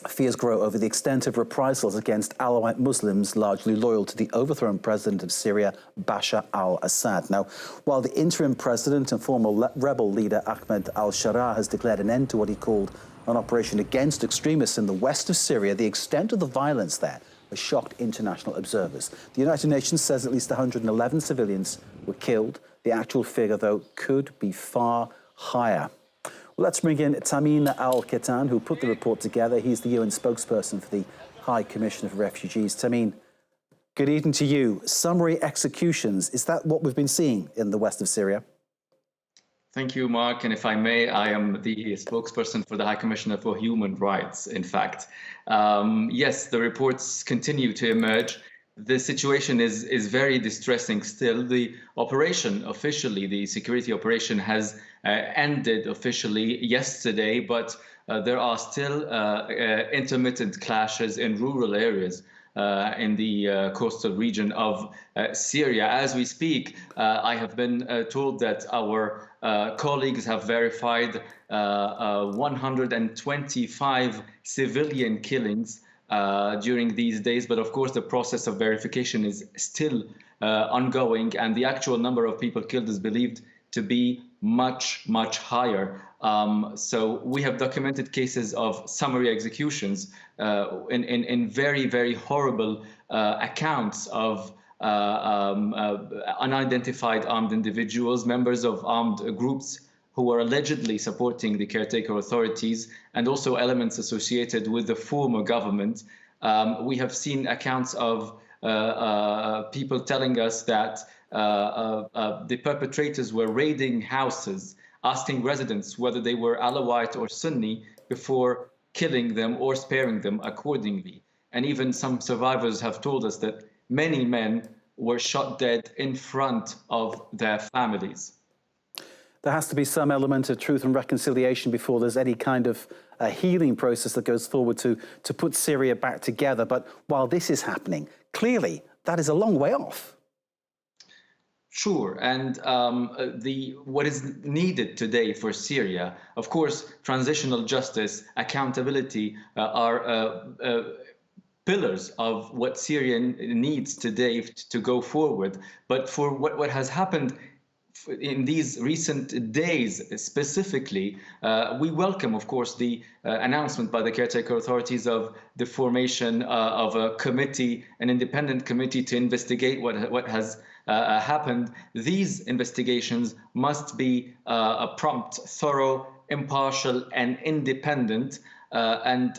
Fears grow over the extent of reprisals against Alawite Muslims largely loyal to the overthrown president of Syria, Bashar al-Assad. Now, while the interim president and former rebel leader Ahmed al-Sharaa has declared an end to what he called an operation against extremists in the west of Syria, the extent of the violence there has shocked international observers. The United Nations says at least 111 civilians were killed. The actual figure, though, could be far higher. Well, let's bring in Thameen al-Kheetan, who put the report together. He's the UN spokesperson for the High Commissioner for Refugees. Thameen, good evening to you. Summary executions, is that what we've been seeing in the west of Syria? Thank you, Mark. And if I may, I am the spokesperson for the High Commissioner for Human Rights, in fact. Yes, the reports continue to emerge. The situation is very distressing still. The operation officially, the security operation has ended officially yesterday, but there are still intermittent clashes in rural areas in the coastal region of Syria. As we speak, I have been told that our colleagues have verified 125 civilian killings during these days, but of course the process of verification is still ongoing, and the actual number of people killed is believed to be much higher. So we have documented cases of summary executions in very horrible accounts of unidentified armed individuals, members of armed groups who were allegedly supporting the caretaker authorities, and also elements associated with the former government. We have seen accounts of people telling us that the perpetrators were raiding houses, asking residents whether they were Alawite or Sunni before killing them or sparing them accordingly. And even some survivors have told us that many men were shot dead in front of their families. There has to be some element of truth and reconciliation before there's any kind of healing process that goes forward to put Syria back together. But while this is happening, clearly that is a long way off. Sure, and what is needed today for Syria, of course, transitional justice, accountability are pillars of what Syria needs today to go forward. But for what has happened in these recent days specifically, we welcome, of course, the announcement by the caretaker authorities of the formation of a committee, an independent committee to investigate what has happened. These investigations must be prompt, thorough, impartial, and independent. And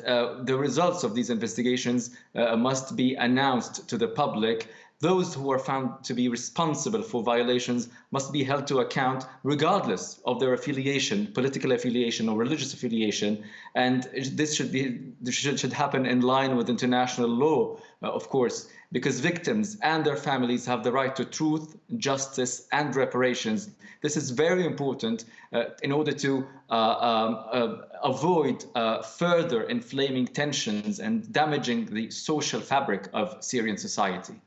the results of these investigations must be announced to the public. Those who are found to be responsible for violations must be held to account regardless of their affiliation, political affiliation or religious affiliation. And this should happen in line with international law, of course, because victims and their families have the right to truth, justice, and reparations. This is very important in order to avoid further inflaming tensions and damaging the social fabric of Syrian society.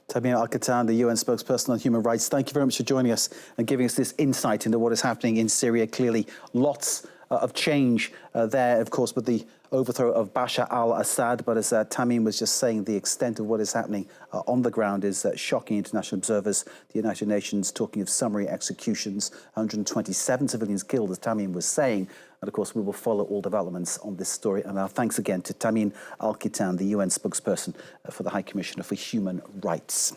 Thameen al-Kheetan, the UN spokesperson on human rights, thank you very much for joining us and giving us this insight into what is happening in Syria. Clearly, lots of change there, of course, with the overthrow of Bashar al-Assad. But as Thameen was just saying, the extent of what is happening on the ground is shocking international observers. The United Nations talking of summary executions, 127 civilians killed, as Thameen was saying. And of course, we will follow all developments on this story. And our thanks again to Thameen al-Kheetan, the UN spokesperson for the High Commissioner for Human Rights.